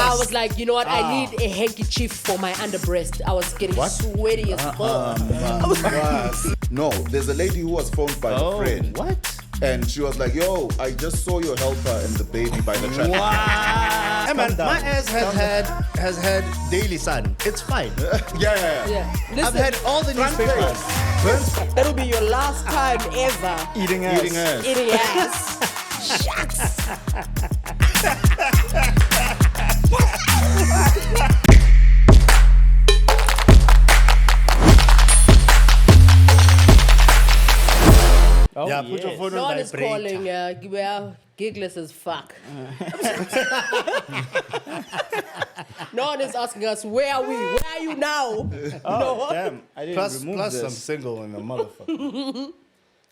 I was like, you know what? I need a handkerchief for my underbreast. I was getting sweaty as fuck. No, there's a lady who was phoned by a friend. What? And she was like, yo, I just saw your helper and the baby by the traffic. Wow. Hey man, my ass has had daily sun. It's fine. Yeah. Listen, I've had all the newspapers. that'll be your last time ever Eating ass. eating ass. Shucks. Yeah, put your phone No on one is vibrate. calling. Well, gigless as fuck. No one is asking us, where are we? Where are you now? No. Damn, I didn't Plus, remove plus this. I'm single in a motherfucker.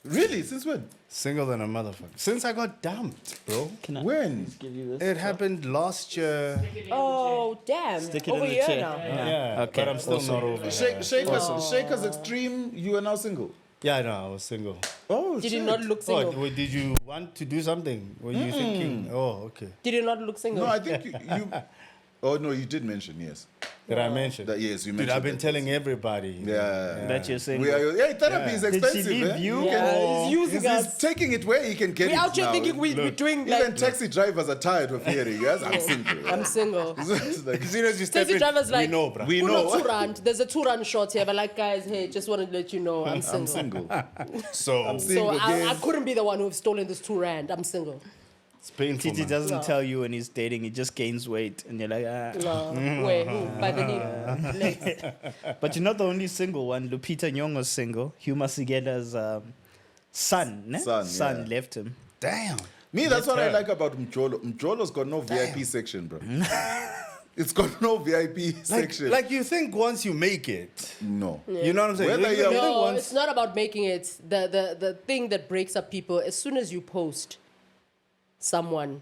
Really? Since when? Single than a motherfucker. Since I got dumped, bro. Can I When? give you this? It happened last year. Oh, damn. Stick it Over in the here chair. now. Yeah, Okay, but I'm still awesome. not over. Shakers Extreme, you are now single. Yeah, no, I was single. Oh, Did shit. you not look single? Oh, did you want to do something? Were you thinking? Oh, okay. Did you not look single? No, I think you oh, no, you did mention, yes. Did I mention? That, yes, you Dude, mentioned I've been that. telling everybody. Yeah. That you're saying. Therapy is Did she expensive. leave you? Yeah, he's using He's us. taking it where he can get We it out here now. thinking we're doing Even like... taxi drivers are tired of hearing, yes, I'm single. I'm single. It's like, As soon as you step Taxi in, drivers like, we know, bro. we know. 2 rand. There's a 2 rand short here, but like, guys, hey, just wanted to let you know I'm single. I'm single. So I'm So single I again. couldn't be the one who've stolen this 2 rand. I'm single. it's painful. Titi Man. doesn't No. tell you when he's dating, he just gains weight. And you're like, No. Where? Who? By the needle. Legs. But you're not the only single one. Lupita Nyong'o's single. Huma Sigela's son, ne? Son, yeah. left him. Damn. Me, that's what I her. like about Mjolo. Mjolo's got no VIP section, bro. It's got no VIP section. Like you think once you make it, no. you know what I'm saying? Whether You you're- think No, once- it's not about making it. The thing that breaks up people, as soon as you post someone.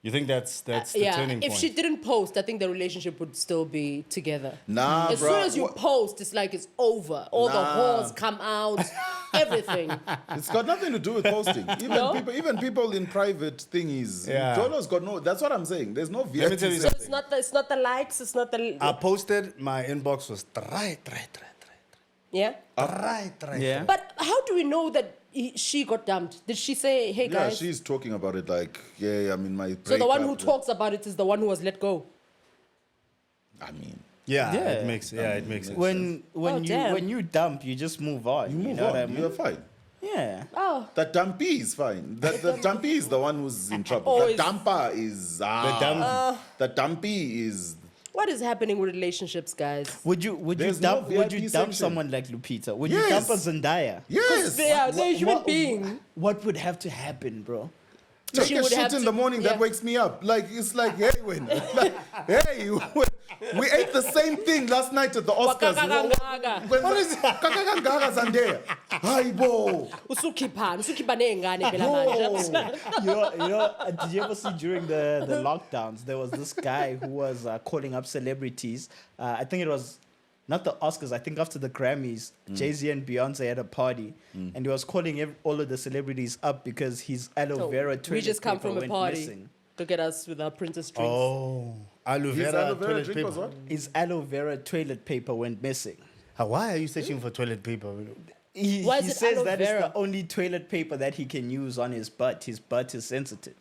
You think that's the Yeah, turning point? if she didn't post, I think the relationship would still be together. Nah, As bro. soon as you post, it's like it's over. All the Nah. whores come out, everything. It's got nothing to do with posting. No? Even people in private thingies. Yeah. Mjolo's got no. That's what I'm saying. There's no VIP me tell you So section. it's not the likes, it's not the I posted, my inbox was yeah. right. Yeah. But how do we know that she got dumped? Did she say, "Hey Yeah, guys"? she's talking about it like, yeah, I'm in my breakup. So the one who talks about it is the one who was let go. I mean, Yeah, Yeah. it makes sense. When Oh, damn. when you dump, you just move on. you move know on. what I mean? You're fine. Yeah. Oh, The dumpy is fine. The dumpy is the one who's in trouble. Oh, The is- dumper is the dumpy is. what is happening with relationships, guys? Would you There's no dump VIP section. someone like Lupita? Would you Yes. dump a Zendaya? Yes. They're a human What- being. What would have to happen, bro? Take She a would shit have in to- the morning that yeah. wakes me up. Like it's like, hey, when, like, hey, we ate the same thing last night at the Oscars. Wakakakangaka. What is kakakangaka Zandaya? Hayibo. Usukhipha ney'ngane phela manje. Did you ever see during the lockdowns, there was this guy who was calling up celebrities. I think it was not the Oscars. I think after the Grammys, Jay-Z and Beyonce had a party, and he was calling all of the celebrities up because his aloe vera toilet We just come paper from a went party. missing. Look at us with our Princess drinks. Oh, aloe His vera, aloe vera toilet drink paper. was what? His aloe vera toilet paper went missing. Why are you searching for toilet paper? He Why is it says aloe that it's vera? the only toilet paper that he can use on his butt. His butt is sensitive.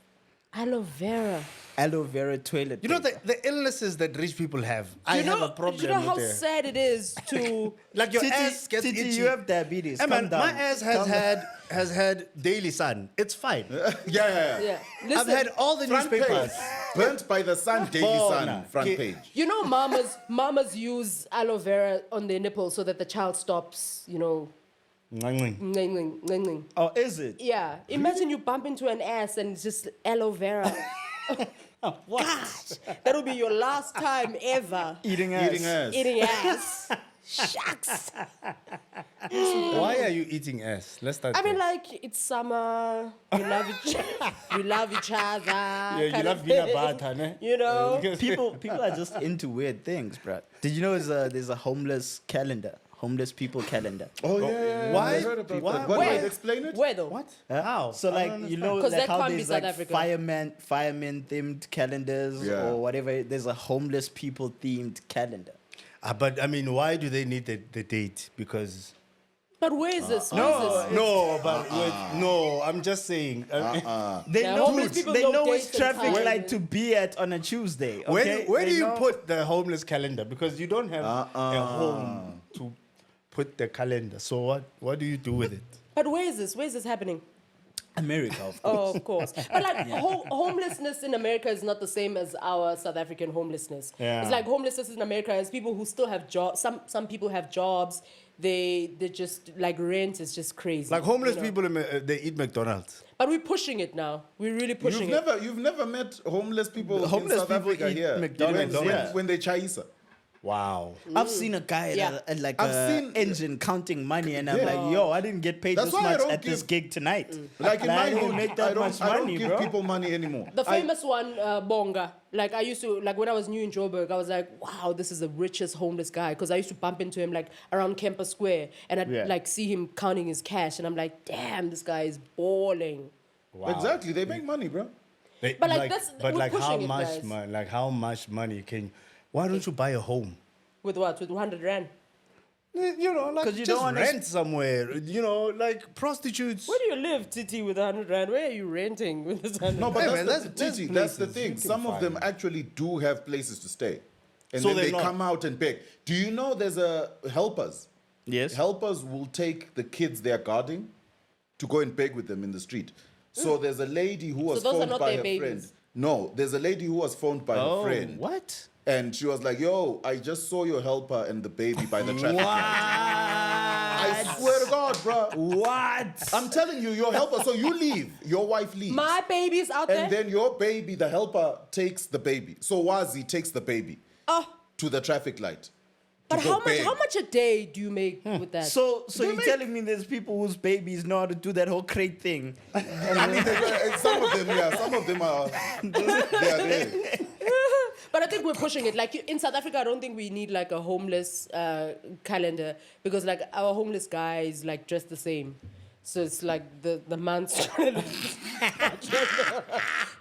Aloe vera. Aloe vera toilet You know paper. the illnesses that rich people have. I have a problem Do you know how with it. sad it is to... Like your Titi, ass gets Titi, itchy. you have diabetes. Hey Calm man, down. my ass has had daily sun. It's fine. Yeah. Yeah. I've Listen, had all the Front newspapers. page. Burnt by the sun, daily sun, Bona. front Ke- page. you know mamas use aloe vera on their nipples so that the child stops, nging. Oh, is it? Yeah. Imagine you bump into an ass and it's just aloe vera. What? That will be your last time ever Eating ass. Eating ass. eating ass. Shucks. Why are you eating ass? Let's start. I mean, there. like, it's summer. We love each other. yeah, you kind love of peanut thing. butter, ne? You know? People are just into weird things, bro. Did you know there's a homeless calendar? homeless people calendar. Oh, yeah. Why? I heard about Why- that. What, Where? wait, explain it? Where though? What? How? So like you know 'Cause like that how can't be there's South like Africa. fireman themed calendars Yeah. or whatever. There's a homeless people themed calendar. But I mean, why do they need the date? Because But where is this? Where is this? no, I'm just saying. They Yeah, know homeless which, people they don't know which date and traffic time. light to be at on a Tuesday. Okay? Where They do you know- put the homeless calendar? Because you don't have a home to put the calendar. So what do you do with it? But where is this? Where is this happening? America? Of course. Oh, of course. But like homelessness in America is not the same as our South African homelessness. Yeah. It's like homelessness in America is people who still have jobs. Some people have jobs. They just like rent is just crazy. Like homeless you know? people, they eat McDonald's. But we're pushing it now. We're really pushing it. You've never met homeless people Homeless in South people Africa eat here. McDonald's, yeah. When they chaisa. Wow. I've seen a guy Yeah. at like I've a seen- engine counting money, and I'm Yeah. like, yo, I didn't get paid That's this why I much don't at this give- gig tonight. Like in I my didn't hood, make that much I don't money, give bro. people money anymore. The famous one, Bonga. Like I used to, like when I was new in Joburg, I was like, wow, this is the richest homeless guy. Because I used to bump into him like around Campus Square, and I'd Yeah. like see him counting his cash, and I'm like, damn, this guy is balling. Exactly, they make money, bro. They- But, like, that's- but we're like how pushing it, much guys. money? Like how much money can? Why don't you buy a home? With what? With 100 Rand? You know, like 'Cause you just don't rent somewhere. You know, like prostitutes. Where do you live, Titi, with 100 Rand? Where are you renting with this 100 No, but Hey, that's, man, the, there's Titi, that's the places thing. you can Some of them find. actually do have places to stay. And So then they're they not- come out and beg. Do you know there's a helpers? Yes. Helpers will take the kids they're guarding to go and beg with them in the street. So there's a lady who was those are phoned not by their her babies? friend. No, there's a lady who was phoned by her friend. what? And she was like, yo, I just saw your helper and the baby by the traffic light. I swear to God, bro. What? I'm telling you, your helper. So you leave, your wife leaves. My baby's out there? And then your baby, the helper, takes the baby. So Wazi takes the baby Oh, to the traffic light. but to go beg. how much a day do you make with that? So you're telling me there's people whose babies know how to do that whole crate thing? I mean, some of them are, they are there. But I think we're pushing it. Like in South Africa, I don't think we need like a homeless calendar because like our homeless guys like dress the same. So it's like the months.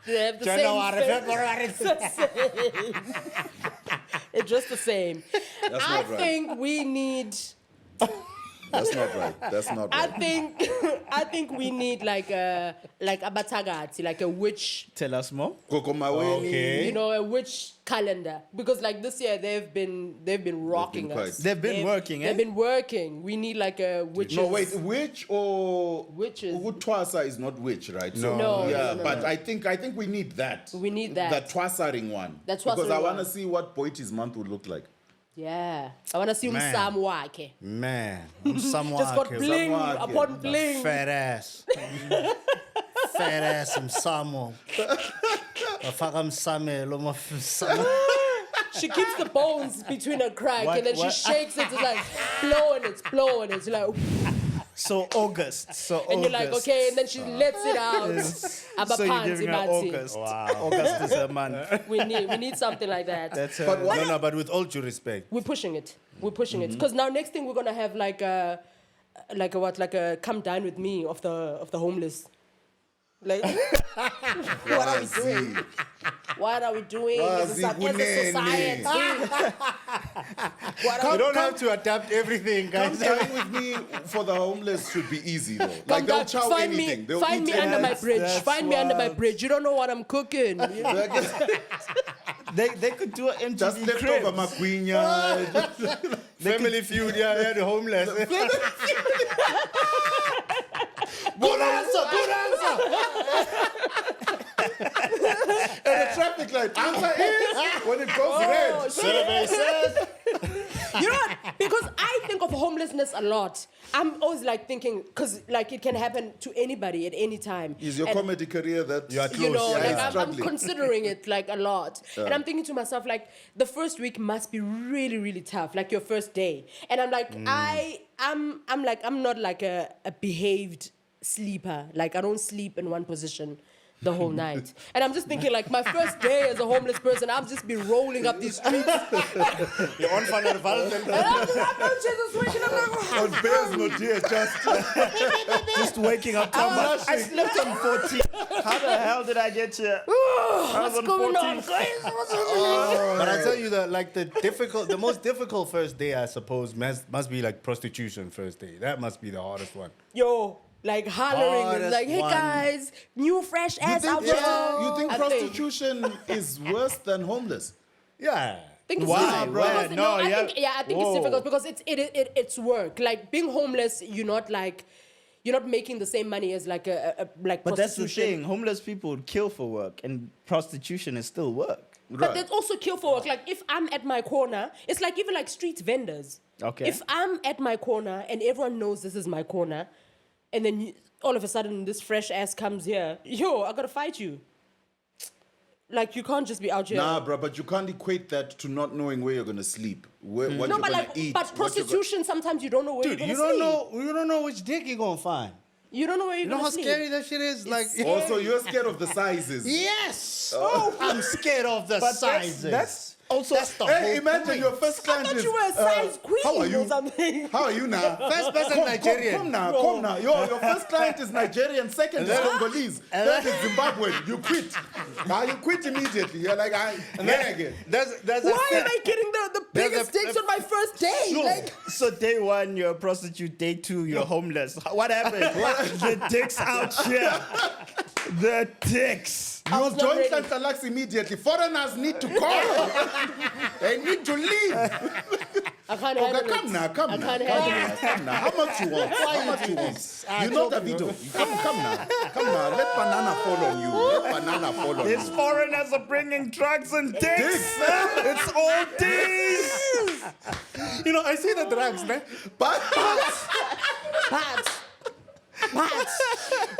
They have the January, same. February. It's the same. It's just the same. That's I not right. think we need. That's not right. That's not I right. think we need like a batagati, like a witch. Tell us more. Koko Maweni. Okay. You know, a witch calendar because like this year they've been rocking quite- us. They've been working, eh? They've been working. We need like a witch. No, wait, witch or Witches. Twasa is not witch, right? So, No, yeah, no, but no. I think we need that. We need that. The Twasaring one. That because I Twasaring want to one. see what Boiti's month would look like. Yeah, I want to see Man. Sam wake. Man, I'm someone. Just got bling Someone, upon bling. Fat ass. Fat ass msamo. Afaka msamelo mafisamo. She keeps the bones between her crack What- and then what? she shakes it. It's like blowing it. It's like, So August. and you're like, okay, and then she lets it out. Abba So you're panzi giving her bati. August. August is a month. We need something like that. That's But what- No, but with all due respect. We're pushing it. it because now next thing we're gonna have like a come dine with me of the homeless. Like, what are we doing? What are we doing as a, Wazi as a Kunene. society? You don't have to adapt everything, Come guys. dine with me for the homeless should be easy though. Come Like they'll down, chow find anything. me, They'll find eat me under my anything. bridge. That's Find me under my wild. bridge. You don't know what I'm cooking. They could do an Just MTV leftover cribs. magwinya. Family feud, yeah, the homeless. Good answer. And the traffic light answer is when it goes red. Survey says. You know what? Because I think of homelessness a lot. I'm always like thinking, because like it can happen to anybody at any time. Is your And- comedy career that You are you know, Yeah, like it's I'm struggling. considering it like a lot, and I'm thinking to myself like the first week must be really really tough, like your first day, and I'm like I'm not like a behaved sleeper, like I don't sleep in one position the whole night. And I'm just thinking, like, my first day as a homeless person, I've just been rolling up these streets. You're on fire And I'm just waking up like, On bears not here, Just waking up. I slept on 14. How the hell did I get here? what's going on, guys? What's happening? But I tell you that, like, the most difficult first day, I suppose, must be like prostitution first day. That must be the hardest one. Yo, like hollering, and that's like, hey one. guys, new fresh ass out you there. think I prostitution is worse than homeless? Yeah. Think it's Why, difficult bro? because- No, I yeah. think I think it's Whoa. difficult because it's work. Like being homeless, you're not making the same money as like a But that's the prostitution. thing. Homeless people would kill for work, and prostitution is still work. But that's also kill for work. Like if I'm at my corner, it's like even like street vendors. Okay. If I'm at my corner and everyone knows this is my corner, and then all of a sudden this fresh ass comes here, yo, I gotta fight you. Like you can't just be out here. Nah, bro, but you can't equate that to not knowing where you're gonna sleep, what no, you're but gonna like, eat. but prostitution sometimes you don't know where Dude, you're you gonna don't sleep. you don't know which dick you're gonna find. You don't know where you're You know gonna how sleep. scary that shit is? Like, Also, you're scared of the sizes. yes. Oh, I'm scared of the sizes. That's also the Hey, whole imagine point. your first I client thought is. you were a size queen how are you? or something. How are you now? First person Nigerian. Come now. Your first client is Nigerian, second is Congolese, third is Zimbabwean. You quit. Now you quit immediately. You're like, There's Why am I getting the biggest dicks on my first day? Like, So day one, you're a prostitute. Day two, you're homeless. What happened? The dicks out here. The dicks. you was not join ready. Santalax immediately. Foreigners need to go. They need to leave. I can't Okay, handle come it. now. I can't handle it. Come now. How much you want? How much you want? You know Davido. Come now. Come now. Let banana fall on you. Let banana fall on These you. foreigners are bringing drugs and dicks. It's all dicks. You know, I see the drugs, man. But Pat.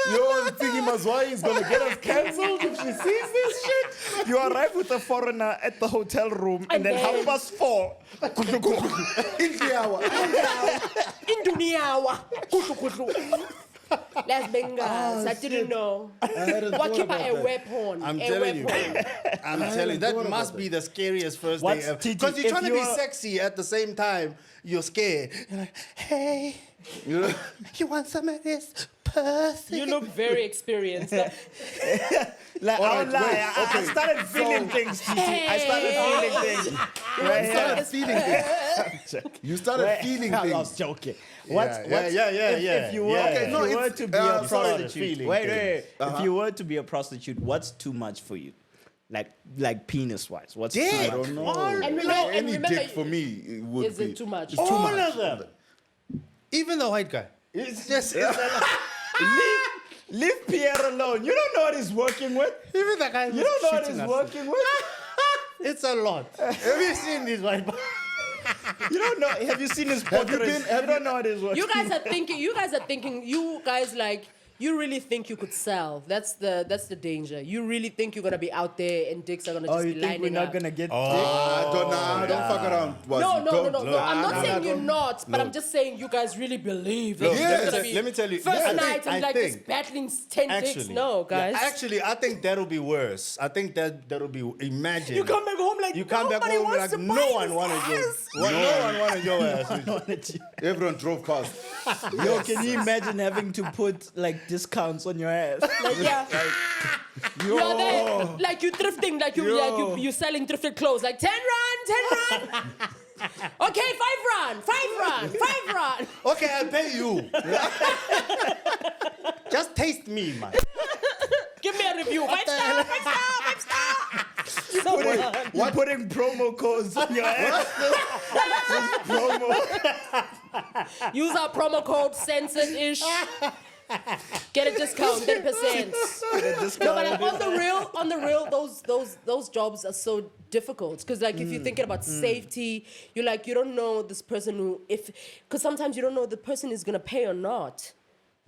you're thinking Mazwai is gonna get us cancelled if she sees this shit. You arrive with a foreigner at the hotel room, and then then- 4:30. In the hour. Induniawa. Kushu kushu. Las Bengas. I didn't know. What keep a weapon? I'm a telling you. weapon. I'm telling you, that must be the scariest first What's day ever. TT, Because you're if trying to you be are- sexy at the same time, you're scared. You're like, hey, you want some of this pussy? You look very experienced. Like, I Alright, don't lie. wait, I okay. started feeling things, TT. I started feeling things. You started feeling things. You started feeling I things. was joking. If you were, Okay, if no, you were it's- to be a sorry, prostitute, feeling wait. things. If you were to be a prostitute, what's too much for you? Like penis-wise, what's too I much? don't know. And remember- Any remember- dick for me would Is be. it too much? It's too All much. of them. Even the white guy. It's just, Leave Pierre alone. You don't know what he's working with. even the guy You don't know what he's working with. It's a lot. Have you seen these white boys? You don't know. Have you seen his portraits? You don't know what he's working You guys are thinking, you guys like, you really think you could sell. That's the danger. You really think you're gonna be out there and dicks are gonna just Oh, be you think lining we're not up. gonna get Don't fuck around. No. I'm not saying you're don't. not, but I'm just saying you guys really believe. That Yes. it's gonna be Let me tell you, First I night think- and I like this think- battling 10 dicks. No, guys. Actually, I think that'll be worse. I think that'll be. Imagine you come back home like you come back nobody home wants like to no buy one this wanted your, ass. no one wanted your ass. Everyone drove past. Yo, can you imagine having to put like discounts on your ass? Like, yeah. You are there, like you thrifting, like you selling thrifted clothes, like 10 rand. Okay, 5 rand. Okay, I'll pay you. Just taste me, man. Give me a review. 5 star. So You're putting promo codes on your ass. use our promo code Censored-ish. Get a discount, 10%. No, but like, on the real, those jobs are so difficult because like if you're thinking about safety, you're like you don't know this person because sometimes you don't know the person is gonna pay or not.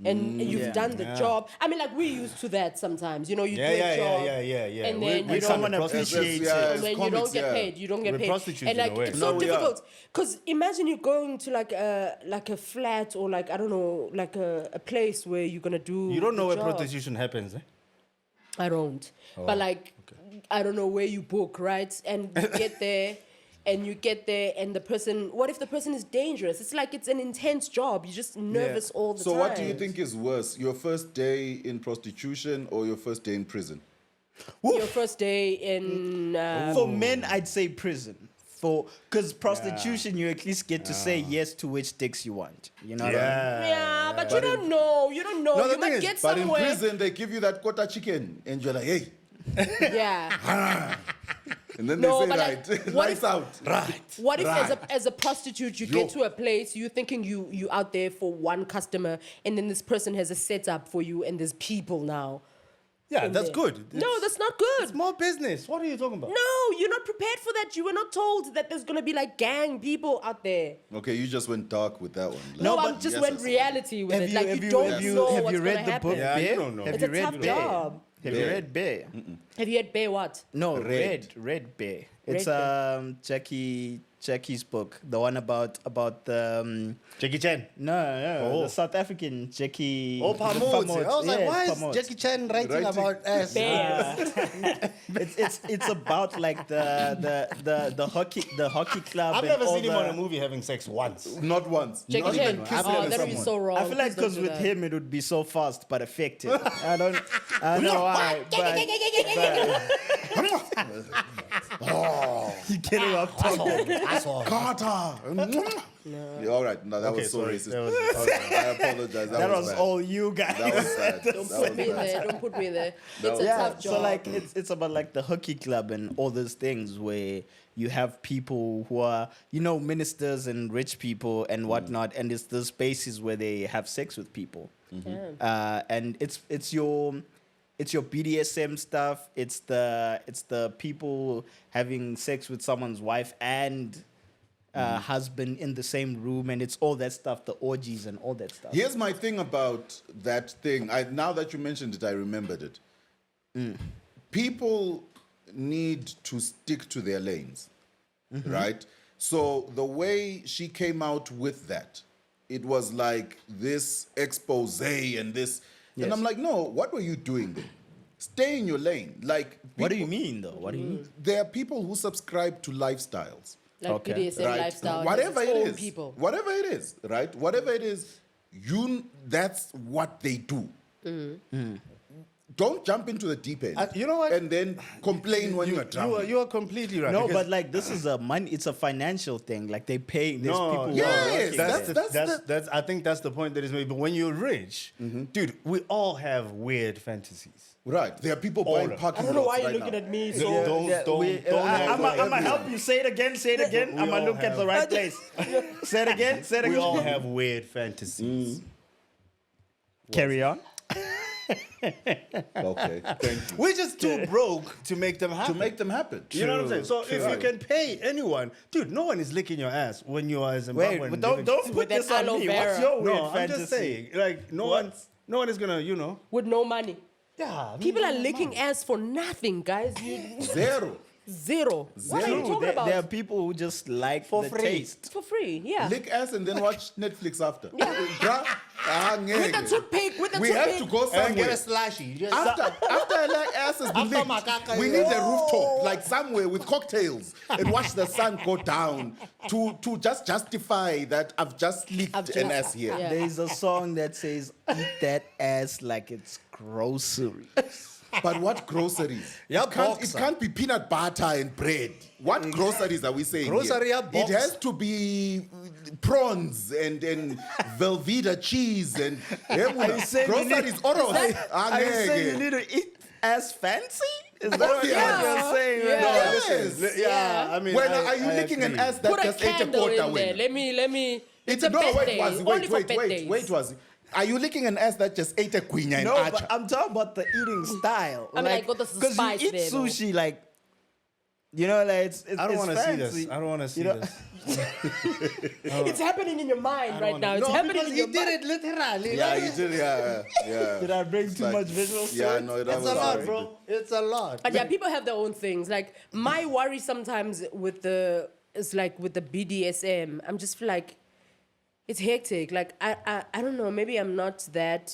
And you've done the job. I mean, like, we're used to that sometimes. You know, you do a job. Yeah. And then We you someone don't, appreciates yeah, it. and then you comics, don't get yeah. paid. You don't get We're paid. prostitutes And like, in a way. it's so No, we are. difficult. Because imagine you going to like a flat or like, I don't know, like a place where you're going to do You don't know the where job. prostitution happens, eh? I don't. But like, I don't know where you book, right? And you get there. And you get there, and the person. What if the person is dangerous? It's like it's an intense job. You're just nervous all the So time. what do you think is worse, your first day in prostitution or your first day in prison? Your first day in. For men, I'd say prison. Because prostitution, you at least get to say yes to which dicks you want. You know what I mean? Yeah, but you don't know. You don't know. No, the You thing might is, get but in somewhere. prison they give you that quarter chicken, and you're like, hey, Yeah. and then No, they but say, like, right, what lights if- out, right. What if, Right. as a prostitute, you get to a place, you're thinking you out there for one customer, and then this person has a setup for you, and there's people now. Yeah, that's there. good. No, It's- that's not good. It's more business. What are you talking about? No, you're not prepared for that. You were not told that there's gonna be like gang people out there. Okay, you just went dark with that one. No, Like, I just yes, went yes. reality with Have it. you, like have you you, don't have you, know have what's you read gonna the happen. book Yeah, you Bear? don't know. Have It's you a read tough Bear? job. Have you read Bear? Have you had Bear what? No, Red. Red Bear. It's Red Jackie's book, the one about the Jackie Chan. no, the Oh. South African Jackie. Oh, Pamodzi. I was like, Yes, why is Pamodzi. Jackie Chan writing about ass? Bear. It's about like the hockey club. I've and never all seen him on the- a movie having sex once. Not once. Jackie Not Chan. even kissing Oh, that would be someone. so wrong. I feel like Please don't because do with that. him it would be so fast but effective. I don't know why. But you're getting off topic. Carter. Yeah, all right. No, that Okay, was so sorry. racist. That was- I apologize. That was bad. all you guys. That was bad. Don't put me there. Don't put me there. It's a Yeah, tough job. so like it's about like the hooky club and all those things where you have people who are ministers and rich people and whatnot, and it's the spaces where they have sex with people, and it's your BDSM stuff. It's the people having sex with someone's wife and husband in the same room, and it's all that stuff, the orgies and all that stuff. Here's my thing about that thing. Now that you mentioned it, I remembered it. People need to stick to their lanes, right? So the way she came out with that, it was like this expose and this. Yes. And I'm like, no, what were you doing there? Stay in your lane. Like, What do you people- mean though? What do you mean? There are people who subscribe to lifestyles. like Okay. BDSM Right. lifestyle. has Whatever its it own is. people. Whatever it is, right? Whatever it is, that's what they do. Don't jump into the deep end. You know what? And then complain when you're drowning. You are completely right. No, because- but like this is it's a financial thing. Like they pay. There's No, people. who yeah, are yes, working there. that's I think that's the point that is made. But when you're rich, dude, we all have weird fantasies. Right. There are people All buying of it. parking I don't know lots why you're right looking now. at me. Yeah, So don't I'm act gonna like help you. Say it again. Say it again. We I'm gonna all look at the have- right place. Say it again. Say it we again. all have weird fantasies. Carry on. Okay. Thank you. We're just too broke to make them happen. To make them happen. You know what I'm saying? So True. if you can pay anyone, dude, no one is licking your ass when you are a Wait, Zimbabwean. but don't living- put that this on aloe me. vera. What's your weird No, I'm fantasy? just saying. Like no one is gonna, with no money, Yeah. I mean, people are licking ass for nothing, guys. Zero. Zero. What are you True, talking there, about? there are people who just like For the free. taste. For free, yeah. Lick ass and then watch Netflix after. Yeah. Bruh, With the toothpick, with the we toothpick. have to go and get a somewhere. slashy. Just After a like ass has been After licked, Makaka, we yeah. need a rooftop, like somewhere with cocktails, and watch the sun go down to just justify that I've just licked I've an just- ass here. yeah. There's a song that says, "Eat that ass like it's grocery." But what groceries? Yeah, it can't boxer. be peanut butter and bread. What groceries are we saying Grocery, here? yeah, It boxer. has to be prawns and Velveeta cheese and you saying you groceries. need- Oros. Are you saying you need to eat ass fancy? Is that what Yeah. you're saying? Yeah. Right? Yes. Yeah, I mean, When I- are you I licking an agree. ass that Put a just ate a candle quarter in there. win? Let me. It's a no, bed wait, day. Wazi, Only for bed days. wait, Wazi. Are you licking an ass that just ate a queen and No, archer? but I'm talking about the eating style. I mean, like, got the because spice you eat there, though. sushi like, like it's I don't want to see this. I don't want to see know- this. It's happening in your mind right now. It's happening in your mind. literally. Yeah, you did. Yeah. Did I bring too Like- much visuals to Yeah, it? no, that It's was a lot, very bro. good. It's a lot. But yeah, people have their own things. Like my worry sometimes with the BDSM, I'm just feel like it's hectic. Like I don't know. Maybe I'm not that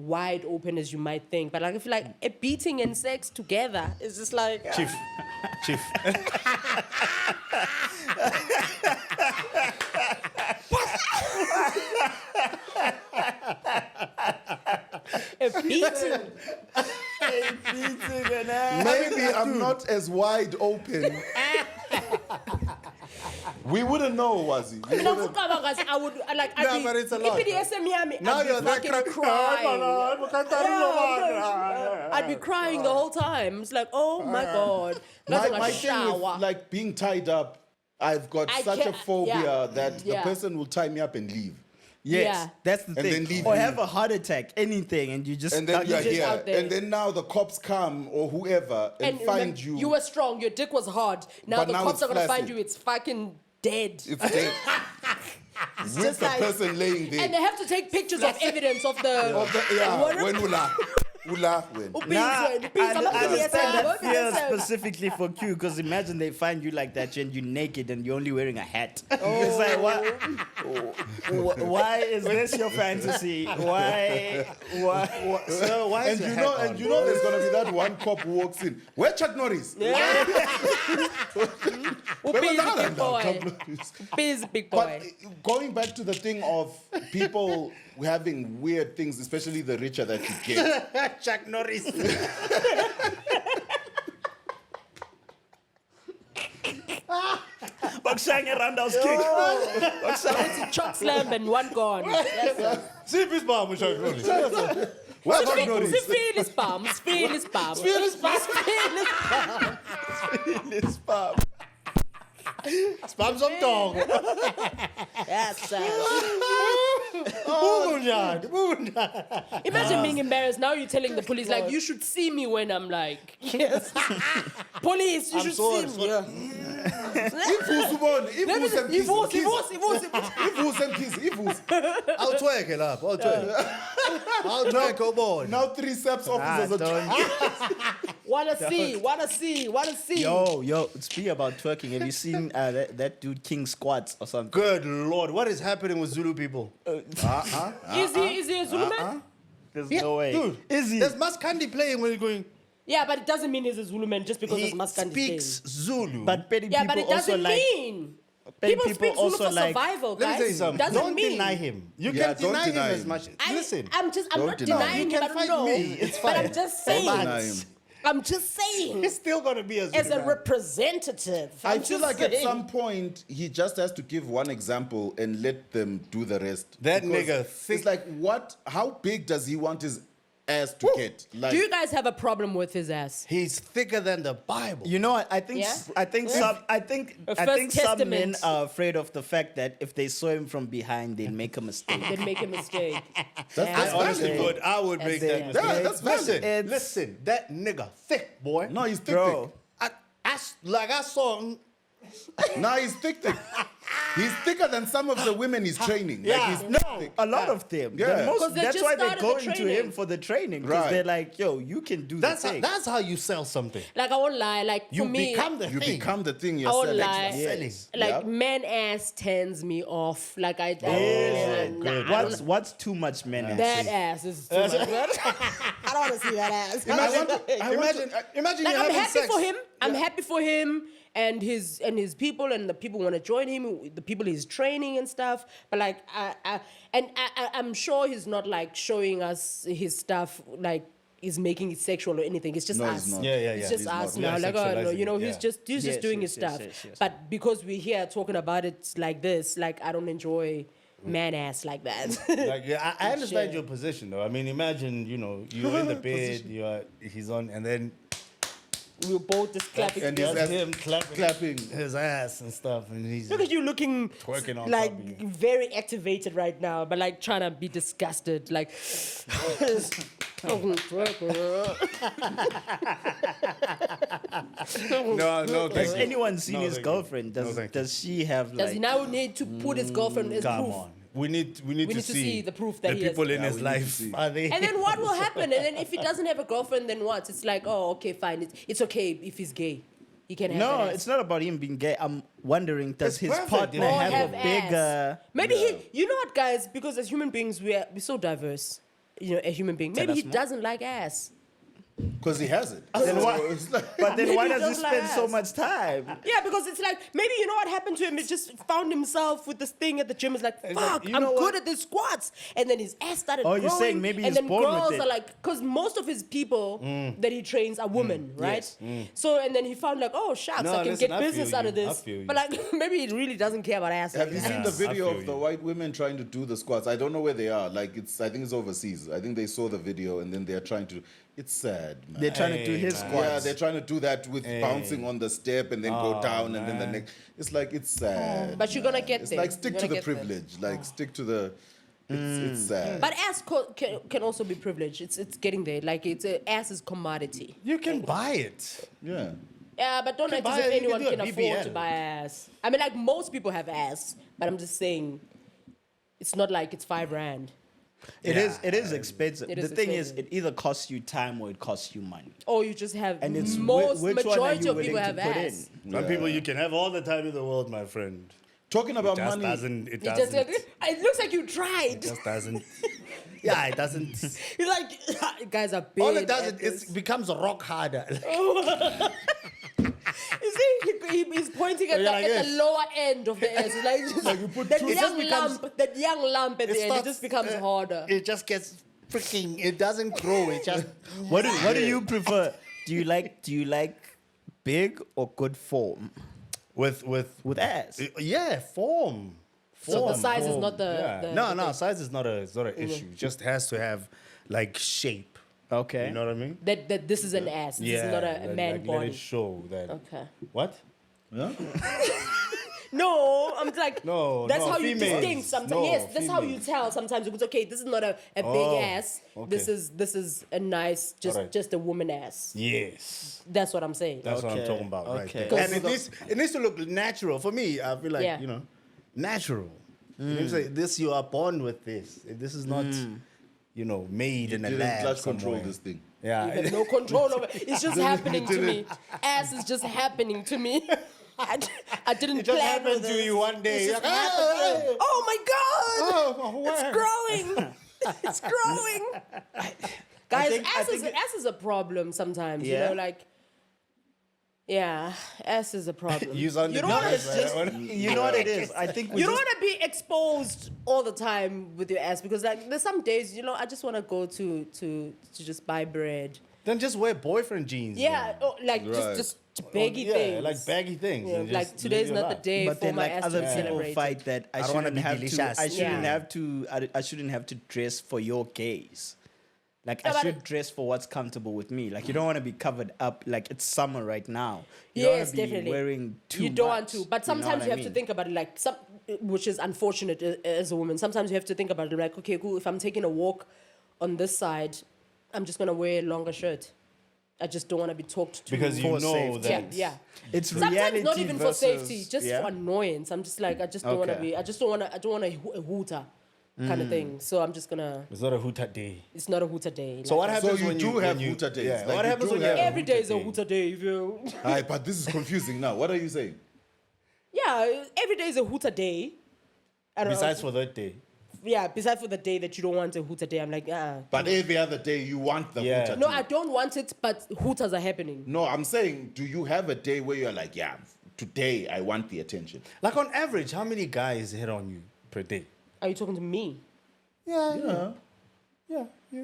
wide open as you might think. But like, I feel like a beating and sex together is just like Chief. a beating. Maybe I'm not as wide open. We wouldn't know, Wazi. We No, wouldn't- I would like. No, but it's a lot. BDSM, Now I'd you're be that fucking crack- crying. I'd be crying the whole time. It's like, oh my god, nothing my like thing shower. with like being tied up, I've got I such a can't- phobia yeah. that the Yeah. person will tie me up and leave. Yes, Yeah. that's the And thing. then leave Or you. have a heart attack, anything, and you just And then you're just here. out there. And then now the cops come or whoever and find remember, you. You were strong. Your dick was hard. Now But the now cops it's are gonna flaccid. find you. It's fucking dead. It's dead. With just the like- person laying there. And they have to take pictures of evidence of the. What- When ula when. Nah, I understand that Okay, fear so- specifically for Q, because imagine they find you like that and you're naked and you're only wearing a hat. It's like, why is this your fantasy? Why? So why is And your you know, hat and on? you know, there's gonna be that one cop who walks in. Where Chuck Norris? Busy big boy. Busy big But boy. going back to the thing of people having weird things, especially the richer that you get. Chuck Norris. Boxing around house kick. Choc slam and one gone. See his mom, Chuck Norris. Where Chuck Norris? Feel his palm. Feel his palm. Feel his palm. Spam some dog. Yes, sir. Imagine being embarrassed. Now you're telling the police, like, you should see me when I'm like, yes. Police, you should see me. Yeah. I'll twerk it up. I'll twerk, oh boy. Now 3 steps officers are Wanna see. Yo, speaking about twerking, have you seen that dude King squats or something? Good Lord, what is happening with Zulu people? Is he a Zulu man? There's no way. Dude, Is he? there's Maskandi playing when you're going. Yeah, but it doesn't mean he's a Zulu man just because He it's Maskandi speaks Zulu. But petty Yeah, people but it also doesn't like. mean. petty People speak Zulu also for like. survival, let me guys. tell you something. Doesn't Don't mean. deny him. You Yeah, can don't deny him deny as him. much. Listen. I'm Don't not deny. denying You him. can I fight don't know. me. It's But fine. I'm just Don't saying. deny him. I'm just saying. He's still gonna be a Zulu As a man. representative. I I'm feel just like at saying. some point he just has to give one example and let them do the rest. That Because nigga thick. It's like, what? How big does he want his ass to get? Like, Do you guys have a problem with his ass? He's thicker than the Bible. You know what? I think Yeah? I think some I think A I think first some men testament. are afraid of the fact that if they saw him from behind, they'd make a mistake. Then make a mistake. that's honestly valid. would. I would make that Yeah, mistake. that's valid. Listen, It's- listen, that nigga thick, boy. No, he's thick, Bro. I saw him. thick. No, he's thick, thick. He's thicker than some of the women he's training. Yeah. Like, he's No, thick. a lot of them. Yeah. The most- 'Cause they that's just why they're started the going to training. him for the training because Right. they're like, yo, you can do That's the thing. that's how you sell something. Like, I won't lie. Like, You for me, become the You thing. become the thing I you're won't selling. lie. Yes. Like, Yeah. man ass turns me off. Like, I What's too much men? that ass is too much. I don't want to see that ass. Imagine Like, you're I'm having happy sex. for him. I'm happy for him and his people and the people want to join him, the people he's training and stuff. But like, I'm sure he's not like showing us his stuff like he's making it sexual or anything. It's just No, he's us. not. Yeah. It's just He's us not. now. Yeah, Like, oh no, you know, sexualizing it, he's just Yes, doing yes, his stuff. yes. But because we're here talking about it like this, like I don't enjoy man ass like that. Like, yeah, I understand Shit. your position though. I mean, imagine you're in the bed, he's on, and then We were both just clapping. And together. his that's ass him clapping clapping. his ass and stuff, and he's Look at you looking Twerking on like top of you. very activated right now, but like trying to be disgusted. Like, no. Has Thank you. anyone seen No, his thank you. girlfriend? No, thank you. Does she have does like? he now need to put his girlfriend as Come proof? on, we need need to see the proof that the he has. people in Yeah, his we need to life see. are they? And then what will happen? And then if he doesn't have a girlfriend, then what? It's like, oh, okay, fine. It's okay if he's gay. He can have No, that ass. it's not about him being gay. I'm wondering, does It's his perfect, partner you know. Or have a have bigger? Maybe you know what, guys? Because as human beings, we're so diverse. a human being. Maybe he doesn't like ass. Because he has it. Then why- It's like- But then Maybe why he does he doesn't like spend so ass. much time? Yeah, because it's like, maybe you know what happened to him? He just found himself with this thing at the gym. It's like, fuck, you I'm know good what? at the squats. And then his ass started Oh, growing. you're saying maybe and he's then born with girls it. are like, because most of his people that he trains are women, right? yes, So, and then he found like, oh, shucks, No, I can listen, get I feel business out you. of I this. feel you. But like, maybe he really doesn't care about ass. Have you like seen that. the video feel of the you. white women trying to do the squats? I don't know where they are. Like I think it's overseas. I think they saw the video and then they're trying to. It's sad, man. They're trying to do his man. squats. Yeah, they're trying to do that with bouncing on the step and then go down and then the next. It's like it's sad. But you're gonna man. get It's there. like stick You're to gonna the get there. privilege. Like stick to the. It's sad. But ass can also be privilege. It's getting there. Like ass is commodity. You can buy it. Yeah. Yeah, but don't can act as buy if it, you anyone can do can a afford to BBL. buy ass. I mean, like most people have ass, but I'm just saying, it's not like it's $5,000. It is expensive. It The is thing is, expensive. it either costs you time or it costs you money. Or you just have And it's most which one are majority you of people willing have to put ass. in? Some people you can have all the time in the world, my friend. Talking about Just money. doesn't. It It just doesn't. it looks like you tried. Just doesn't. Yeah, it doesn't. You're like, you guys are big. All it does at is this." it becomes rock harder. You see, he's pointing at, You're the, like at the this. lower end of the ass. It's like, that It just becomes- young lump at the end. It just becomes harder. It just gets freaking. It doesn't grow. It just. What do you prefer? Do you like big or good form with ass? Yeah, form. So the Form. size is not the. Yeah. the No, the no, thing. size is not it's not an issue. It just has to have like shape. Okay. You know what I mean? That this is an ass. This is not a man like, body. Let it show that. Okay. What? Yeah? No, I'm like, No, that's no, how you females. distinct sometimes. No, Yes, that's how you females. tell sometimes. It's okay, this is not a big Oh, ass. okay. This is a nice, Alright. just a woman ass. Yes. That's what I'm saying. That's what I'm Okay, talking about right okay. there. And it needs to look natural. For me, I feel like, Yeah. natural. You know what I'm saying? This, you are born with this. This is not, made in a Didn't lab clutch control somewhere. this thing. You Yeah. have no control over it. It's just happening to me. Ass is just happening to me. I didn't It just plan happened with to this. you one day. It's You're just like, happened. Oh my God! Oh, It's where? growing. It's growing. Guys, think- ass is a problem sometimes. You Yeah? know, like, yeah, ass is a problem. Use on the don't wanna device, just- right? You know what it is? I think we you don't just want to be exposed all the time with your ass because, like, there's some days, I just want to go to just buy bread. Then just wear boyfriend jeans. Yeah, then. oh, like Right. just baggy yeah, things. like baggy things. Yeah, and like just today's live your not the life. day but for then my like ass other to be people celebrated. fight that I I don't wanna shouldn't be have delicious. to I shouldn't Yeah. have to I shouldn't have to dress for your gaze. Like Yeah, I but should dress for what's comfortable with me. Like you don't want to be covered up. Like it's summer right now. You Yes, don't want to be definitely. wearing too You don't much. want to, but You know sometimes what you I have to mean? think about it, like which is unfortunate as a woman. Sometimes you have to think about it, like, okay, cool. If I'm taking a walk on this side, I'm just gonna wear a longer shirt. I just don't want to be talked to. Because you For know safety. yeah, that. yeah. It's Sometimes reality not even for versus, safety, just yeah? for annoyance. I'm just like, I just don't want to Okay. be. I don't want a hooter kind of thing. So I'm just gonna. It's not a hoota day. It's not a hooter day. So what Like, happens you when do you have when you, hoota days. Yeah, Like, what you happens do when you have- have every day is a day? hooter day. If you. Aye, but this is confusing now. What are you saying? Yeah, every day is a hooter day. I don't Besides know. for that day. Yeah, besides for the day that you don't want a hooter day, I'm like, But every other day you want the Yeah. hooter No, too. I don't want it, but hooters are happening. No, I'm saying, do you have a day where you're like, yeah, today I want the attention? Like on average, how many guys hit on you per day? Are you talking to me? Yeah,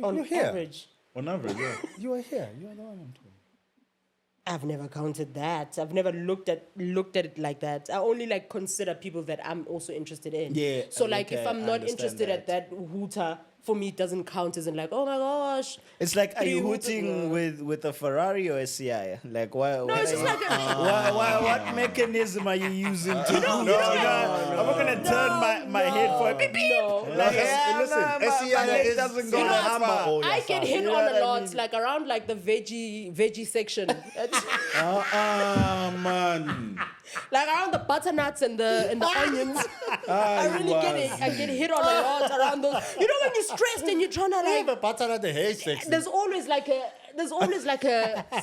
On you're here. average. on average, yeah. You are here. You are the one I'm talking. I've never counted that. I've never looked at it like that. I only like consider people that I'm also interested in. Yeah, So like okay, if I'm I not understand interested at that hooter, for me it doesn't count as in like, oh my gosh. It's like, are Three you hooters, hooting with a Ferrari or a CI? Like, why? No, it's just like what mechanism are you using to hoot? I'm not gonna turn my head for a beep beep. no. Like, Listen, my SCI leg is doesn't go in that a hammer far. or I get hit You know on what a I lot, mean? like around like the veggie section. Man. Like around the butternuts and the onions. I get hit on a lot around those. You know when you're stressed and you're trying to I have like, a pattern at the hair section. there's always like there's always like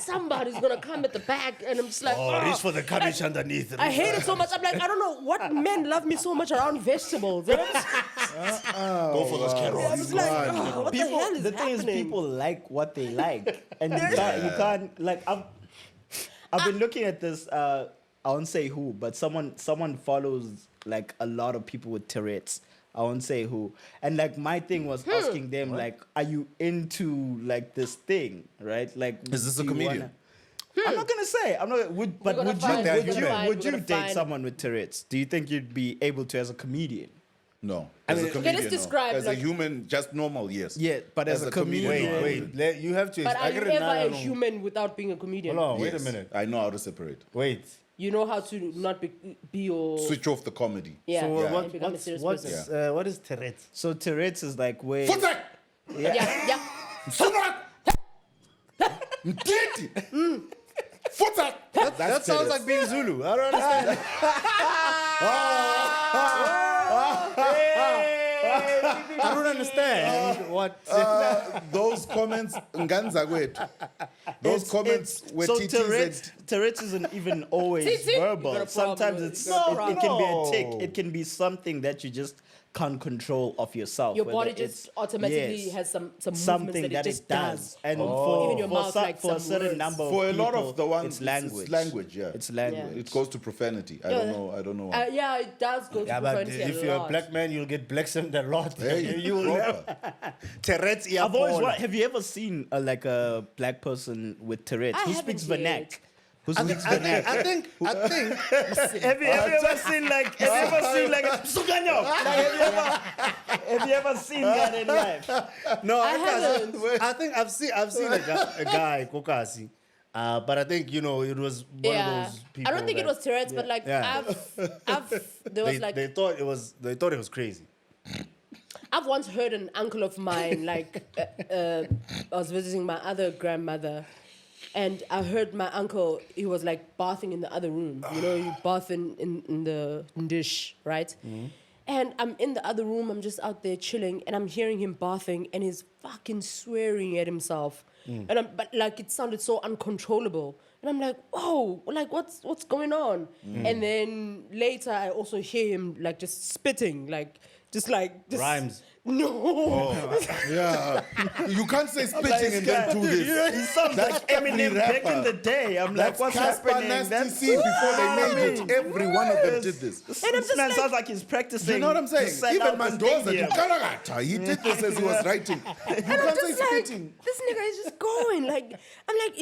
somebody's gonna come at the back, and I'm just like, reach for the cabbage underneath. I hate it so much. I'm like, I don't know what men love me so much around vegetables. And I'm just, Go for those I'm carrots. just like, what the hell is the thing is, happening? people like what they like, and you can't like. I've been looking at this. I won't say who, but someone follows like a lot of people with Tourette's. I won't say who. And like my thing was asking them like, are you into like this thing, right? Like, Is this do a you comedian? I'm not gonna say. I'm not. Would gonna you find- would we're you gonna find- would we're you gonna date find- someone with Tourette's? Do you think you'd be able to as a comedian? No. I As mean, a okay, comedian, let's no. describe, As like- a human, just normal, yes. Yeah, but as a comedian- Wait. You have to. But are I you gotta ever a know. human without being a comedian? Hold on, wait a Yes. minute. I know how to separate. Wait. You know how to not be your Switch off the comedy. yeah, So and become a serious person. what is Tourette's? So Tourette's is like where. Futek! Yeah. Sunak! Mtiti! Futek! That sounds like being Zulu. I don't understand. I don't understand what. Those comments, nganza kwethu. Those comments were so TTs. Tourette's isn't even always TT? You verbal. got a problem Sometimes with- it's you got a it can be a problem. tick. It can be something that you just can't control of yourself. Your whether body it's- just automatically yes, has some movements something that it just does. And Even your mouth, like for a some certain words. number of For a lot people, of the ones, it's language. It's language, yeah. It's language. It goes to profanity. I Yeah. don't know why. Yeah, it does go to Yeah, but profanity if a you're a lot. black man, you'll get blacksamed a lot. Hey, you will proper. Tourette's ear. I've always corner. have you ever seen like a black person with Tourette's I who speaks haven't Vernac? yet. Who speaks Vernac? I think. Have you ever seen like Suganyo? Have you ever seen that in life? No, I haven't. I think I've seen a guy Kokasi, but I think it was one of those people. I don't think it that was Tourette's, but like Yeah. there was like they thought it was crazy. I've once heard an uncle of mine, like, I was visiting my other grandmother, and I heard my uncle, he was like bathing in the other room. You bath in the dish, right? And I'm in the other room, I'm just out there chilling, and I'm hearing him bathing, and he's fucking swearing at himself. But like, it sounded so uncontrollable. And I'm like, whoa, like, what's going on? And then later, I also hear him, like, just spitting, just Rhymes. No. Yeah. You can't say spitting and then do this. He sounds like Eminem back in the day. I'm like, what's Casper happening? Nasty C before they made it. Every one of them did this. And I'm This just man like- sounds like he's practicing. You know what I'm to saying? sell Even out the Mendoza, stadium. he did this as he was writing. You And I'm can't say just like, spitting. this nigga is just going. Like, I'm like,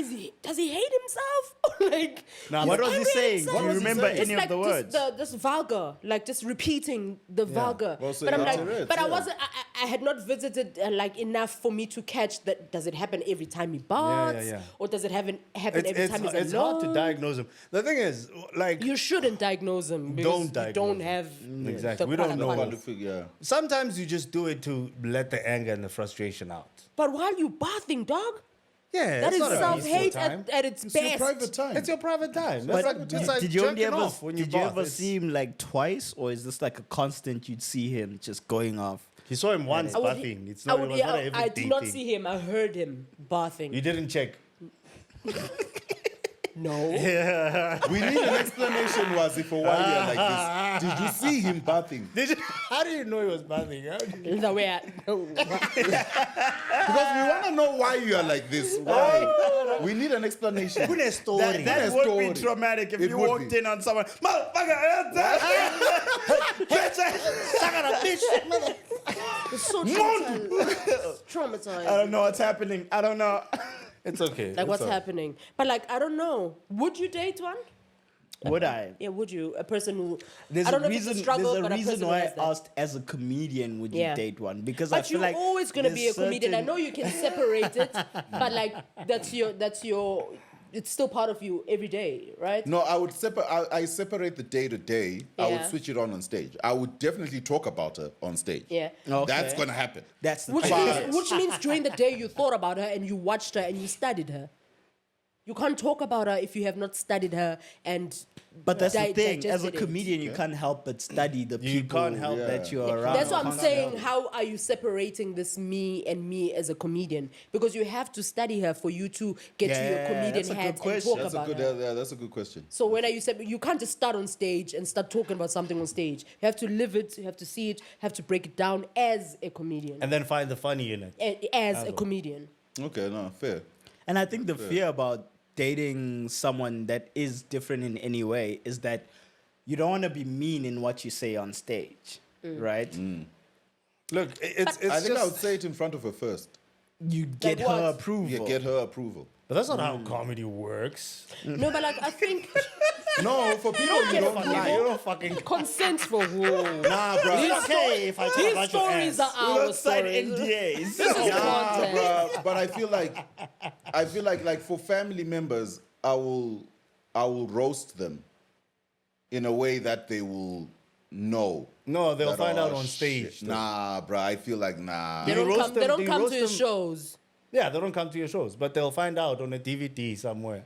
does he hate himself? Or like, Now, he's what was he angry at saying? himself? Do you remember It's any of like the words? Just vulgar, like just repeating the vulgar. Well, so but I'm yeah. like, Tourette's, but I yeah. wasn't. I had not visited like enough for me to catch that. Does it happen every time he barks, yeah. or does it happen every time he's it's alone? hard to diagnose him. The thing is, like, You shouldn't diagnose him because Don't you diagnose don't him. have Exactly. the We don't know. qualified- sometimes you just do it to let the anger and the frustration out. But while you bathing, dog, Yeah, that it's is not a self-hate peaceful time. at its It's best. your private time. It's your private time. But That's like, just like did you only jerking ever off when you did you bath. ever It's- see him like twice, or is this like a constant? You'd see him just going off. He saw him once I would- bathing. It's I not. would- It was yeah, not an I did not everyday see him. I heard him bathing. You didn't check. No. We need an explanation, Wazi, for why you're like this. Did you see him bathing? How do you know he was bathing? The way I, Because we want to know why you are like this. Why? We need an explanation. That Yes, would story. be traumatic if It you would walked be. in on someone, motherfucker, it's so traumatizing. Traumatizing. I don't know what's happening. I don't know. It's okay. Like, what's happening? But, like, I don't know. Would you date one? Would I? Yeah, would you? A person who... There's I don't a know if it's reason. a struggle, There's a but reason person who why has I that. asked, as a comedian, would you Yeah. date one? Because I But feel you're like always going to be a there's comedian. I certain- know you can separate it, but, like, that's your... It's still part of you every day, right? No, I would I separate the day to day. I would Yeah. switch it on stage. I would definitely talk about her on stage. Yeah. Okay. That's gonna happen. That's the Which thing. means during the day you thought about her and you watched her and you studied her. You can't talk about her if you have not studied her and. But that's the thing. As a digested it. comedian, you can't help but study the You people can't help that you're around. That's what I'm Can't saying. help. How are you separating this me and me as a comedian? Because you have to study her for you to get to your Yeah, comedian that's a good hat and question. talk That's a about good. her. Yeah, that's a good question. So when are you you can't just start on stage and start talking about something on stage. You have to live it. You have to see it. Have to break it down as a comedian. And then find the funny in it. As a comedian. Okay, no, fair. And I think the fear about dating someone that is different in any way is that you don't want to be mean in what you say on stage, right? Look, it's I think I would just... say it in front of her first. You get what? her approval. Yeah, get her approval. But that's not how comedy works. No, but like I think No, for people you get don't approval. like. You don't fucking... consent for who? Nah, bro. These okay if I talk These about your stories ass. are We our don't sign stories. NDAs. This is Nah, content. bruh, but I feel like for family members, I will roast them in a way that they will know. No, they'll that, find oh, out on stage. shit. Nah, bruh, I feel like nah. They You don't roast come. them- They don't you come roast to your them- shows. Yeah, they don't come to your shows, but they'll find out on a DVD somewhere.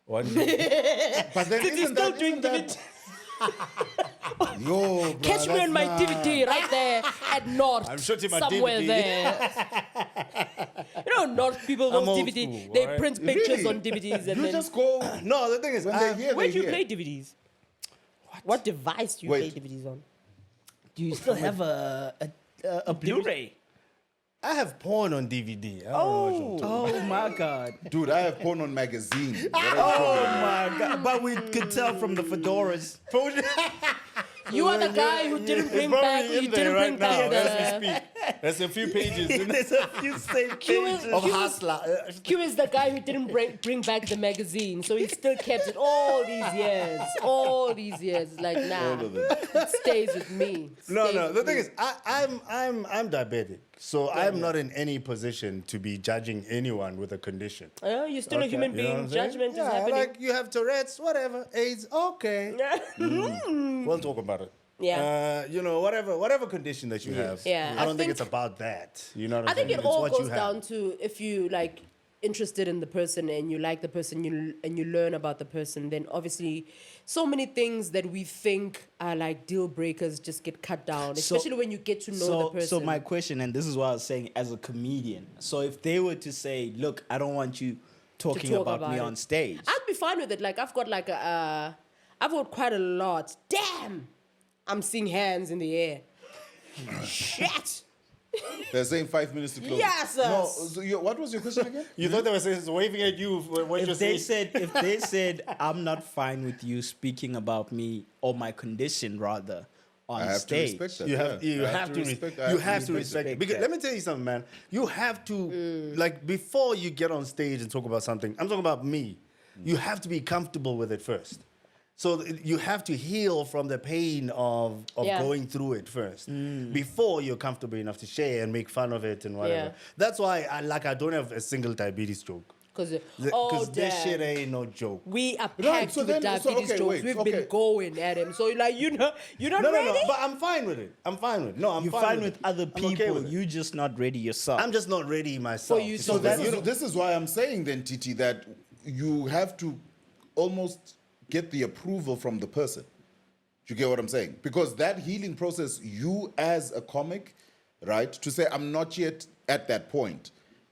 One day. But then isn't that yo, bruh, Catch me that's on my nah. DVD right there at North. I'm shooting my somewhere DVD. there. You know, North people I'm those old DVD. school, They alright? print pictures Really? on DVDs and You then. just go No, the thing is, when they hear. Where They do you hear. play DVDs? What device do you Wait. play DVDs on? Do you still have a Blu-ray? I have porn on DVD. I don't know what you're talking Oh my God. Dude, I have porn on magazine. What are you Oh talking about? my God. But we could tell from the fedoras. You are the guy who didn't bring back. You didn't bring back as we the. speak. There's a few pages in There's a few saved pages. of Hustler. Q is the guy who didn't bring back the magazine, so he still kept it all these years. All these years, like nah, All of them. it stays with me. No. Stays The with thing me. is, I'm diabetic, so I'm not in any position to be judging anyone with a condition. You're still a human You know what being. I'm saying? Judgment is Yeah, happening. like you have Tourette's, whatever, AIDS, okay. We'll talk about it. Yeah. Whatever condition that you have. Yeah, I I don't think it's think- about that. You know what I'm I think saying? it It's all what goes you have. down to if you like interested in the person and you like the person and you learn about the person, then obviously so many things that we think are like deal breakers just get cut down, especially when you get to know the person. So my question, and this is what I was saying as a comedian. So if they were to say, look, I don't want you talking talk about about me it. on stage. I'd be fine with it. Like I've got like I've got quite a lot. Damn, I'm seeing hands in the air. Shit. They're saying 5 minutes to close. Yes, No. us. So what was your question again? You thought they were saying, waving at you when you're If they saying... said, I'm not fine with you speaking about me or my condition rather on I have stage. to respect that. You have, yeah. you I have to respect. you have to respect it. Because that. let me tell you something, man. You have to like before you get on stage and talk about something. I'm talking about me. You have to be comfortable with it first. So you have to heal from the pain of Yeah. going through it first before you're comfortable enough to share and make fun of it and whatever. Yeah. That's why I don't have a single diabetes joke. Because this shit ain't no joke. we are packed Right, so with then- diabetes okay, jokes. wait, We've okay. been going at him. So like you're not No, ready. but I'm fine with it. I'm fine with it. No, I'm You're fine, fine with with it. other I'm people. okay with it. You're just not ready yourself. I'm just not ready myself. you to to So do that. this is why I'm saying then, Titi, that you have to almost get the approval from the person. Do you get what I'm saying? Because that healing process, you as a comic, right, to say I'm not yet at that point.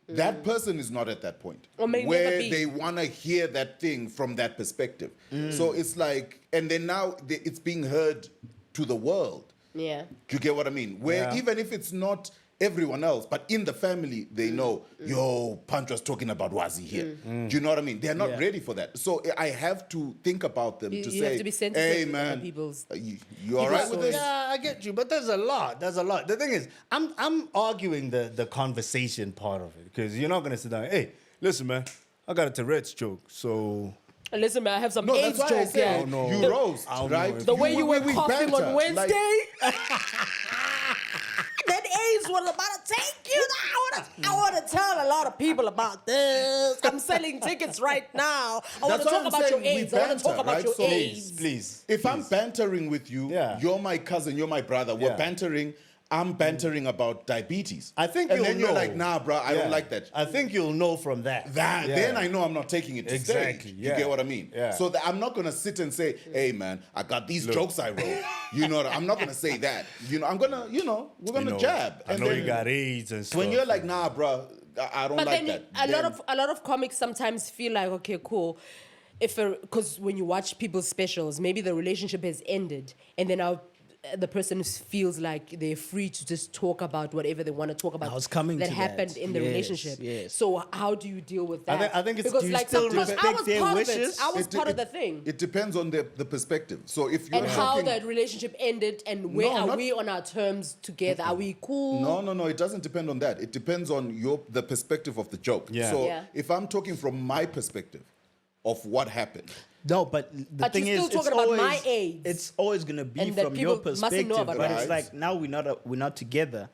That person is not at that point Or may never where be. they want to hear that thing from that perspective. So it's like, and then now it's being heard to the world. Yeah. Do you get what I mean? Where Yeah. even if it's not everyone else, but in the family, they know, yo, Panch was talking about Wazi here. Do you know what I mean? They're not Yeah. ready for that. So I have to think about them You to have say, to be sensitive hey, to man, other people's- you all right with this? Yeah, I get you, but there's a lot. There's a lot. The thing is, I'm arguing the conversation part of it because you're not gonna sit down. Hey, listen, man, I got a Tourette's joke, so And listen, man, I have some No, AIDS that's why I joke say here. no. you The- roast, I don't right? know if- The way you were we coughing banter, on like- Wednesday. That AIDS was about to take you. I want to tell a lot of people about this. I'm selling tickets right now. I want That's to why talk I'm about your saying we AIDS. I want to talk banter, about right? your So- AIDS. please. If I'm bantering with you, Yeah. you're my cousin, you're my brother, we're Yeah. bantering, I'm bantering about diabetes. I think and you'll then you're know. like, nah, bro, I don't like that. I think you'll know from that. Yeah. Then I know I'm not taking it to Exactly, stage. yeah. You get what I mean? Yeah. So that I'm not gonna sit and say, hey man, I got these jokes I wrote. You know, I'm not gonna say that. You know, I'm gonna, we're gonna jab. I know you got AIDS and stuff. When you're like, nah, bro, I don't But like then that. a lot of comics sometimes feel like, okay, cool. Because when you watch people's specials, maybe the relationship has ended, and then the person feels like they're free to just talk about whatever they want to talk about. I was coming that to happened that. in the Yes, relationship. yes. So how do you deal with that? I think it's- because do you like still because I respect was their part of it. wishes? I was part of the thing. It depends on the perspective. So if you're And how talking, that relationship ended, and where No, are not- we on our terms together? Are we cool? No, it doesn't depend on that. It depends on the perspective of the joke. Yeah. So Yeah. if I'm talking from my perspective of what happened, No, but the But thing you're is, still it's talking about always, my AIDS. It's always gonna be And that from your people mustn't know perspective. about But my it's AIDS. like now we're not together.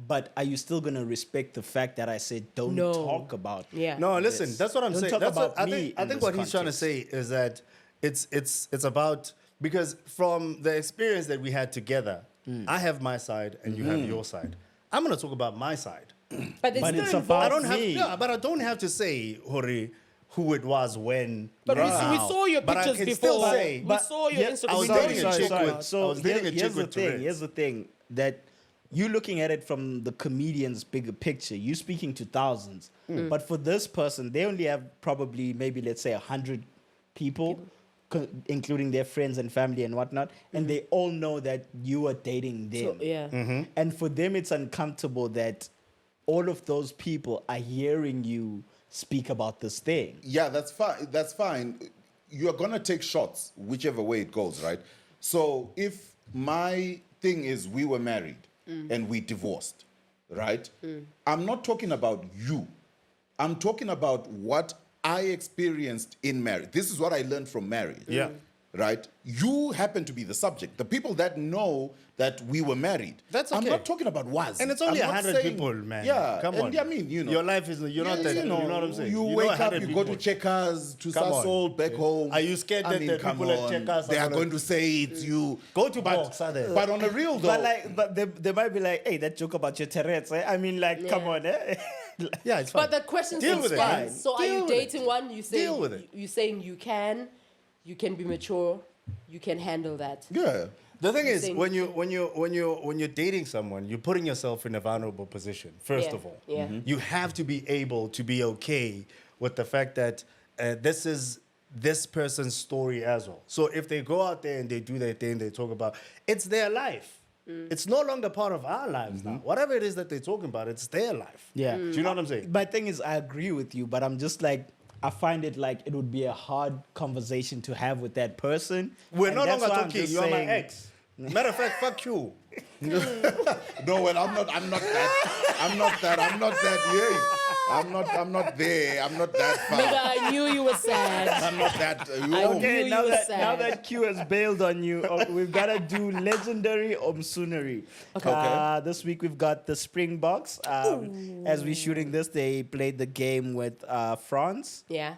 But are you still gonna respect the fact that I said don't No. talk about? Yeah. No, listen. this? That's what I'm Don't saying. talk That's about what, me I in think this what he's trying to context. say is that it's about, because from the experience that we had together, I have my side and you have your side. I'm gonna talk about my side. But it's But still it's involved. about I don't have, me. yeah, but I don't have to say, Hori, who it was when. But we how. saw your But I pictures can before. still say, we saw your yeah, Instagram. I was stories. dating a chick with- I So was dating a chick here's the with thing. Tourette's. Here's the thing that you looking at it from the comedian's bigger picture. You speaking to thousands, but for this person, they only have probably maybe let's say 100 people, including their friends and family and whatnot, and they all know that you are dating them. So, yeah. And for them, it's uncomfortable that all of those people are hearing you speak about this thing. yeah, that's fine. That's fine. You're gonna take shots whichever way it goes, right? So if my thing is we were married and we divorced, right? I'm not talking about you. I'm talking about what I experienced in marriage. This is what I learned from marriage. Yeah. Right? You happen to be the subject. The people that know that we were married. That's I'm okay. not talking about Wazi. And it's only I'm not 100 saying- people, man. Yeah. Come and on. I mean, Your life is, you're not that, you know what I'm saying? You know wake up, 100 you go to people. checkers, to Come on. Sasol, back home. Are you scared that the come people at on. Checkers They are are gonna- going to say it's you. Go to but, box, are they? But on the real though, But they might be like, hey, that joke about your Tourette's. I mean, like, come on, eh? Yeah, it's fine. But the question Deal with it, stands. man. So are Deal you with it. dating one? You saying Deal with it. you saying you can be mature, you can handle that. yeah. The thing is, saying- when you're dating someone, you're putting yourself in a vulnerable position. First Yeah, of all, yeah. Mhm. you have to be able to be okay with the fact that this is this person's story as well. So if they go out there and they do their thing, they talk about, it's their life. It's no longer part of our lives now. Whatever it is that they're talking about, it's their life. Yeah. Do you know what I'm saying? My thing is, I agree with you, but I'm just like, I find it like it would be a hard conversation to have with that person. We're And no that's longer why I'm talking. just You are my saying- ex. Matter of fact, fuck you. No, well, I'm not that. I'm not that. Yeah. I'm not there. I'm not that far. Nigga, I knew you were sad. I'm not that. I Yo. knew Okay, you now were that sad. Q has bailed on you, we've got to do legendary Omsunari. Okay. This week we've got the Springboks. As we're shooting this, they played the game with France. Yeah.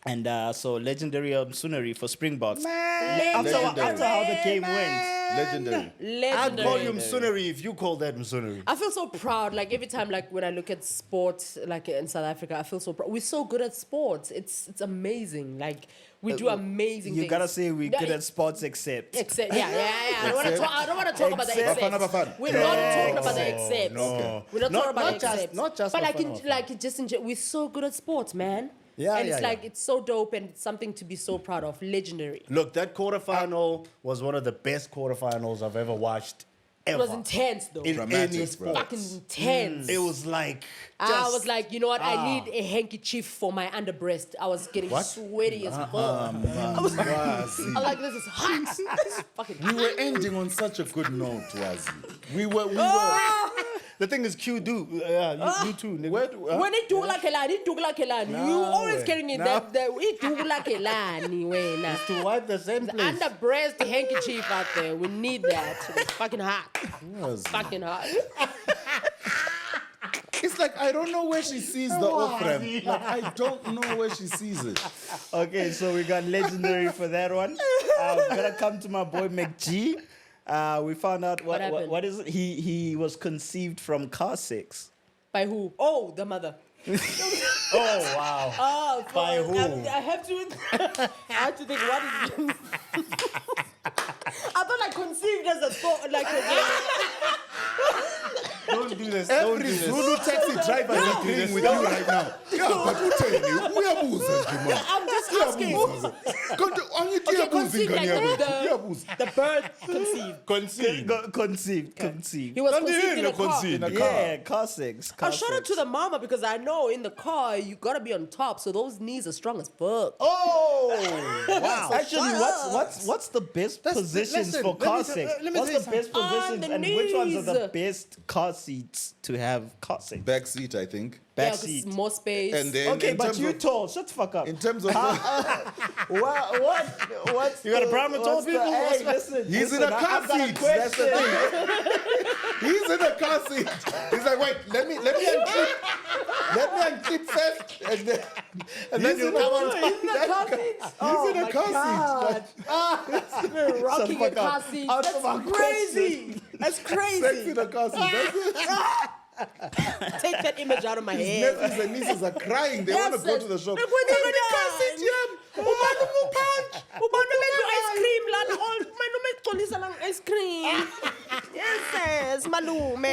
And so legendary Omsunari for Springboks. Legendary. After how the game went. Legendary. I'd call you Legendary. Msunari if you call that Msunari. I feel so proud. Like every time, like when I look at sports, like in South Africa, I feel so proud. We're so good at sports. It's amazing. Like we do amazing You things. gotta say we're Yeah, good at sports except. Except, yeah. I don't want to talk about the Except- except. Bafana, Bafana. We're not talking about the except. no. Okay. We're not talking about not the just- except. not just But like, Bafana, Bafana. like just we're so good at sports, man. Yeah, and yeah, it's yeah. like it's so dope and it's something to be so proud of. Legendary. Look, that quarterfinal was one of the best quarterfinals I've ever watched It ever. was intense though. In Dramatic, any bro. sport. Fucking intense. It was like. I was like, you know what? I ah. need a handkerchief for my underbreast. I was getting What? sweaty as fuck. I was Wazi. like, this is hot. This is fucking We were ending on such a good note, Wazi. We were. The thing is, Q Dube. You too, nigga. When it do like a lani, you always carrying it that it do like a lani, wena. To wipe the same The place. underbreast handkerchief out there. We need that. It's fucking hot. Yes. Fucking hot. It's like I don't know where she sees the offram. Like I don't know where she sees it. Okay, so we got legendary for that one. I'm gonna come to my boy McG. We found out What happened? what is it? He was conceived from car sex. By who? Oh, the mother. Oh wow. Oh, By fuck. who? I have to. I have to think. What is? I thought like conceived as a thought, like. Don't do this. Don't do Every this. Zulu taxi driver is agreeing with you right now. Yeah, but uyabuza nje man. I'm just asking. Konke angithi Okay, uyabuza conceived like ingane yakho. the Uyabuza. birth conceived. Conceived. He was Don't do conceived in a it, car. conceived. In a car. Yeah, car sex. I'll shout out to the mama because I know in the car you gotta be on top, so those knees are strong as fuck. Oh wow. Actually, what's the best positions listen, for let car me sex? let me What's tell the you best something. On positions the and which ones are the knees. best car seats to have car sex? Back seat, I think. Yeah, Back 'cause seat. more space. And then Okay, in but terms you of, told. Shut the fuck up. in terms of What's You got a the- problem with what's tall people? the- Hey, listen. he's in listen, a car I've got a seat. That's the question. thing. He's in a car seat. He's like, wait, let me unclip first, and then he's in a car seat. He's in a car seat. Rocking a car seat. Out That's of our crazy. That's Sex crazy. in a car seat. That's it. Take that image out of my His head. nephews and nieces are crying. They want to go to the shop. Look what they're in the car seat, yam. Ubani upunch. Ubani umenza ice cream lana. All man umegcolisa lang ice cream. Yes, malume.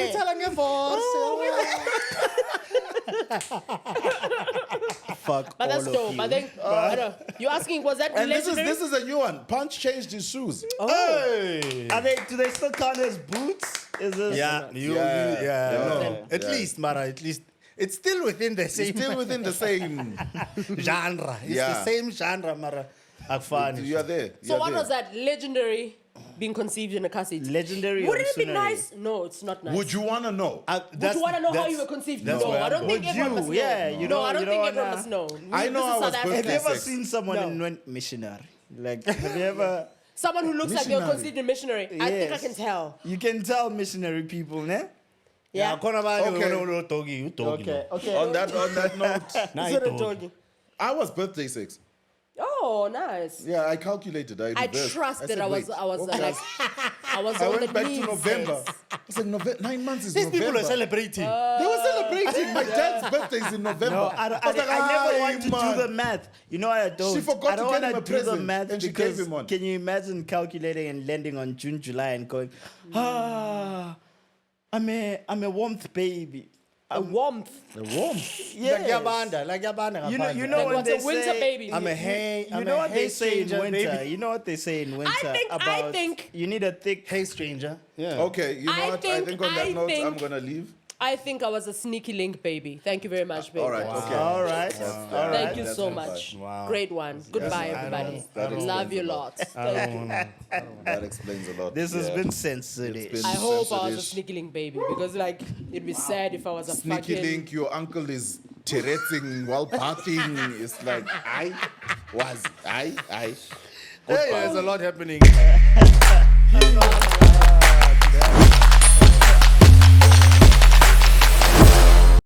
Fuck But that's all dope. of you. I think you're asking, was that And legendary? this is a new one. Punch changed his shoes. Hey. Do they still count as boots? Is this Yeah, Yeah. no. At least, Mara, at least. It's still within the same Still within the same. genre. It's Yeah. the same genre, Mara. Akfani. You are there. So what was that? Legendary being conceived in a car seat. legendary? or Wouldn't it be sonary? nice? No, it's not nice. Would you want to know? Would you want to know how you were conceived? that's No, where I I'm don't going. think Would everyone you? must know. Yeah, you no, don't- I don't you think don't everyone wanna- must know. I know This is I was South birthday Africa. Have you ever sex. seen someone No. in missionary? Like, have you ever? Someone who looks like they were Missionary. conceived in missionary. I think I Yes. can tell. You can tell missionary people, ne? Yeah. Okay. Okay. On that note, Is it a doggy? I was birthday sex. Oh, nice. Yeah, I calculated. I reversed. trusted said, I was wait, I was okay. like I was I on went the back to knees November. sex. I said, 9 months is These November. people are celebrating. They were celebrating. My dad's birthday is in November. No, I was like, never want to man. do the math. You know, I don't. She forgot I don't to get wanna him a do the present, math and she because gave him one. can you imagine calculating and landing on June, July, and going, I'm a warmth baby. A warmth. Yes. Like Yabanda. You know Like when what's they a winter say, baby? I'm a hay. You know what they say in winter. You know what they say in winter think- I about think- you need a thick. Hey, stranger. Yeah. Okay, you know I what? think- I think on that I note, think- I'm going to leave. I think I was a sneaky link baby. Thank you very much, baby. All right, okay. All right. All right. Thank you so much. Wow. Great one. Goodbye, everybody. that Love explains you a lot. lots. Thank you. That explains a lot. This has Yeah. been It's censored-ish. been- I hope I was a Censored-ish. sneaky link baby because like it'd be sad if I was a Sneaky fucking link, your uncle is terreting while partying. It's like, I. Hey, there's a lot happening.